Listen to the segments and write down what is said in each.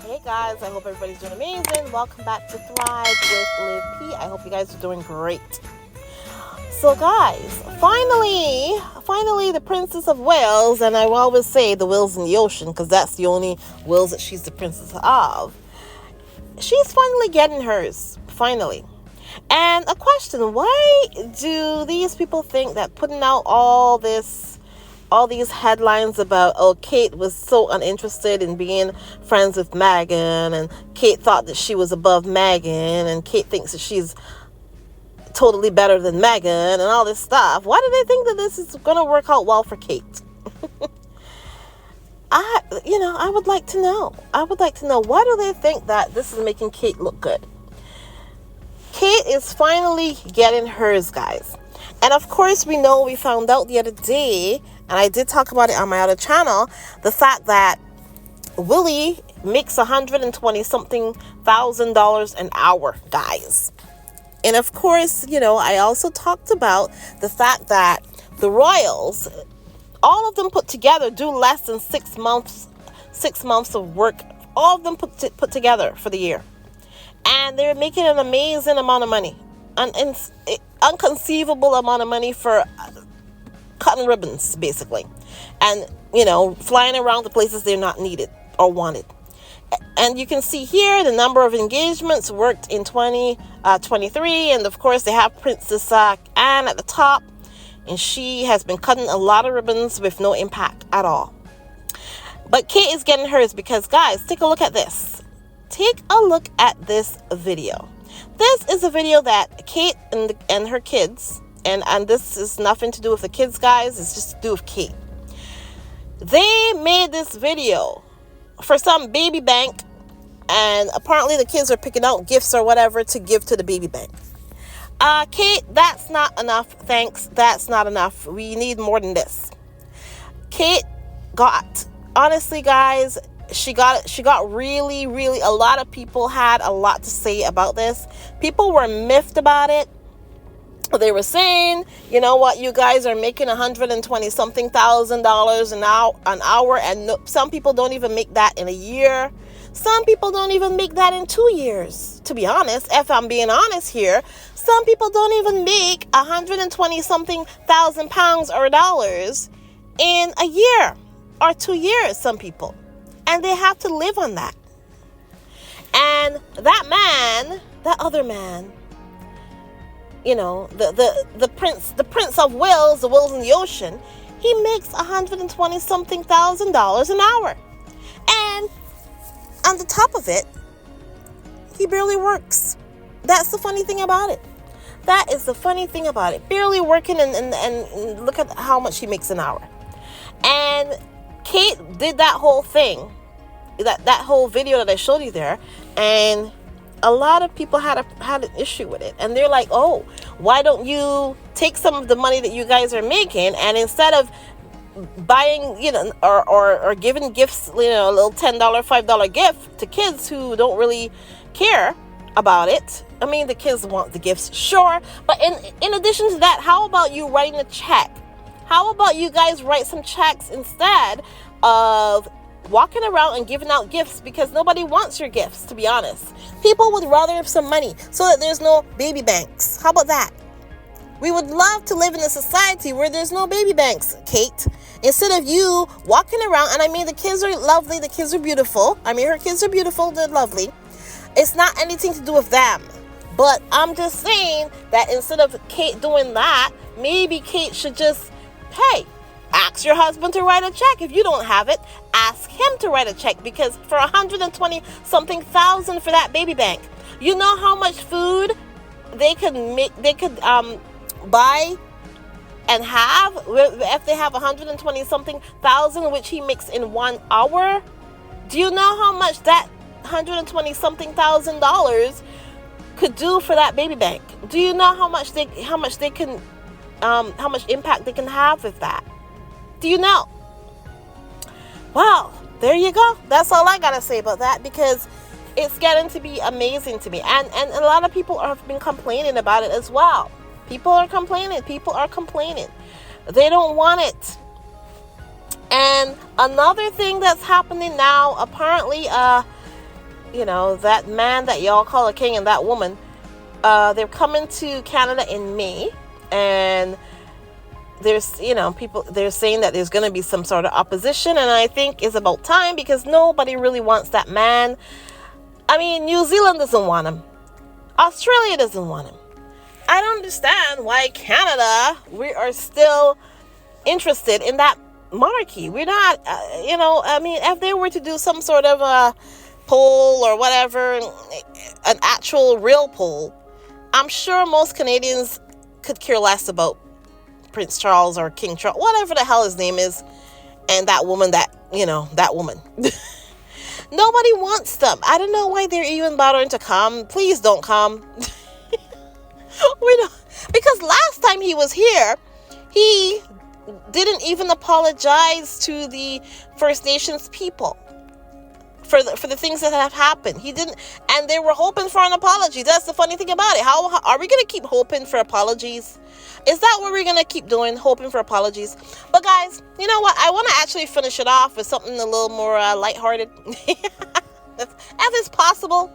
Hey guys, I hope everybody's doing amazing. Welcome back to Thrive with Liv P. I hope you guys are doing great. So guys, finally the Princess of Wales, and I will always say the whales in the ocean because that's the only whales that she's the princess of. She's finally getting hers, finally. And a question, why do these people think that putting out all these headlines about, oh, Kate was so uninterested in being friends with Meghan, and Kate thought that she was above Meghan, and Kate thinks that she's totally better than Meghan, and all this stuff. Why do they think that this is going to work out well for Kate? I would like to know. Why do they think that this is making Kate look good? Kate is finally getting hers, guys. And of course, we found out the other day, and I did talk about it on my other channel, the fact that Willie makes $120-something thousand an hour, guys. And of course, I also talked about the fact that the royals, all of them put together, do less than 6 months of work, all of them put together for the year. And they're making an amazing amount of money, an inconceivable amount of money for cutting ribbons, basically, and flying around the places they're not needed or wanted. And you can see here the number of engagements worked in 2023, and of course they have Princess Anne at the top, and she has been cutting a lot of ribbons with no impact at all. But Kate is getting hers because, guys, take a look at this. Take a look at this video. This is a video that Kate and her kids, and this is nothing to do with the kids, guys. It's just to do with Kate. They made this video for some baby bank, and apparently the kids are picking out gifts or whatever to give to the baby bank. Kate, that's not enough. Thanks. That's not enough. We need more than this. Kate honestly, guys, she got really, really, a lot of people had a lot to say about this. People were miffed about it. They were saying, you know what, you guys are making $120-something thousand an hour, and some people don't even make that in a year. Some people don't even make that in 2 years. To be honest, if I'm being honest here, some people don't even make $120-something thousand pounds or dollars in a year or 2 years, some people. And they have to live on that. And that other man, the prince of Wales, the whales in the ocean, he makes $120-something thousand an hour. And on the top of it, he barely works. That's the funny thing about it. That is the funny thing about it. Barely working, and look at how much he makes an hour. And Kate did that whole thing, that whole video that I showed you there, and a lot of people had an issue with it. And they're like, oh, why don't you take some of the money that you guys are making, and instead of buying, or giving gifts, a little $10, $5 gift to kids who don't really care about it. I mean, the kids want the gifts, sure, but in addition to that, how about you writing a check? How about you guys write some checks instead of walking around and giving out gifts, because nobody wants your gifts, to be honest. People would rather have some money so that there's no baby banks. How about that? We would love to live in a society where there's no baby banks, Kate. Instead of you walking around, and I mean, the kids are lovely, the kids are beautiful. I mean, her kids are beautiful, they're lovely. It's not anything to do with them. But I'm just saying that instead of Kate doing that, maybe Kate should just, hey, ask your husband to write a check. If you don't have it, ask him to write a check, because for $120-something thousand for that baby bank, you know how much food they could buy and have if they have $120-something thousand, which he makes in 1 hour. Do you know how much that $120-something thousand could do for that baby bank? Do you know how much impact they can have with that? Do you know? Well, there you go. That's all I gotta say about that, because it's getting to be amazing to me. And a lot of people have been complaining about it as well. People are complaining. They don't want it. And another thing that's happening now, apparently, that man that y'all call a king and that woman, they're coming to Canada in May, and there's, people, they're saying that there's going to be some sort of opposition, and I think it's about time, because nobody really wants that man. I mean, New Zealand doesn't want him. Australia doesn't want him. I don't understand why Canada, we are still interested in that monarchy. We're not, I mean, if they were to do some sort of a poll or whatever, an actual real poll, I'm sure most Canadians could care less about Prince Charles or King Charles, whatever the hell his name is, and that woman, that woman. Nobody wants them. I don't know why they're even bothering to come. Please don't come. Because last time he was here, he didn't even apologize to the First Nations people for the things that have happened. He didn't, and they were hoping for an apology. That's the funny thing about it. How are we going to keep hoping for apologies? Is that what we're going to keep doing, hoping for apologies? But guys, you know what? I want to actually finish it off with something a little more lighthearted, if it's possible.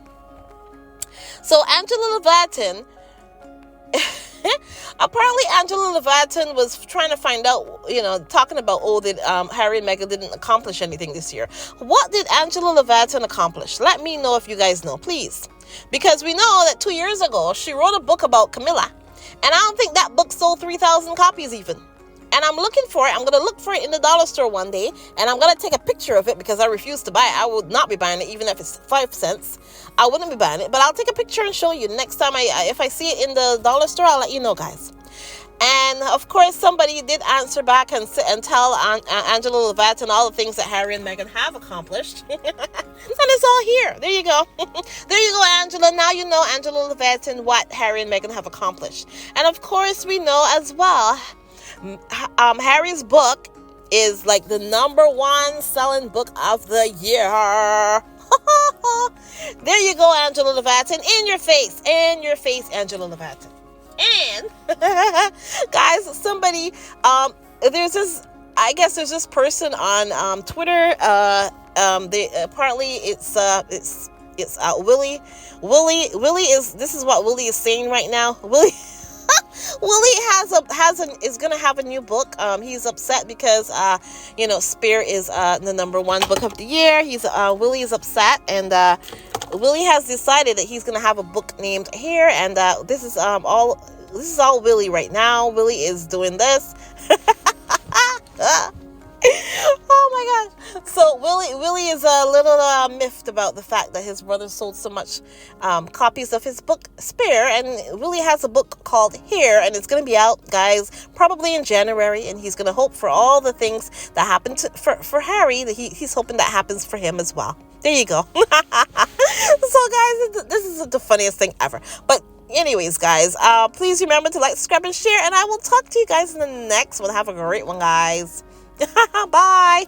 So Angela Levatin, apparently Angela Levatin was trying to find out, talking about, did Harry and Meghan didn't accomplish anything this year. What did Angela Levatin accomplish? Let me know if you guys know, please. Because we know that 2 years ago, she wrote a book about Camilla. And I don't think that book sold 3,000 copies even. And I'm looking for it. I'm going to look for it in the dollar store one day. And I'm going to take a picture of it, because I refuse to buy it. I would not be buying it, even if it's 5 cents. I wouldn't be buying it. But I'll take a picture and show you. Next time, if I see it in the dollar store, I'll let you know, guys. And, of course, somebody did answer back and tell Angela Levatin all the things that Harry and Meghan have accomplished. And it's all here. There you go. There you go, Angela. Now you know, Angela Levatin, what Harry and Meghan have accomplished. And, of course, we know as well, Harry's book is like the #1 selling book of the year. There you go, Angela Levatin. In your face, Angela Levatin. And guys, somebody, there's this person on Twitter. They apparently it's Willie. This is what Willie is saying right now. Willie is gonna have a new book. He's upset because Spear is the #1 book of the year. Willie is upset, and Willie has decided that he's gonna have a book named Here, and this is all Willie right now. Willie is doing this. Oh my gosh. So Willie is a little miffed about the fact that his brother sold so much copies of his book Spare, and Willie has a book called Here, and it's going to be out, guys, probably in January, and he's going to hope for all the things that happened for Harry, that he's hoping that happens for him as well. There you go. So guys, this is the funniest thing ever. But anyways, guys, please remember to like, subscribe, and share, and I will talk to you guys in the next one. Have a great one, guys. Bye.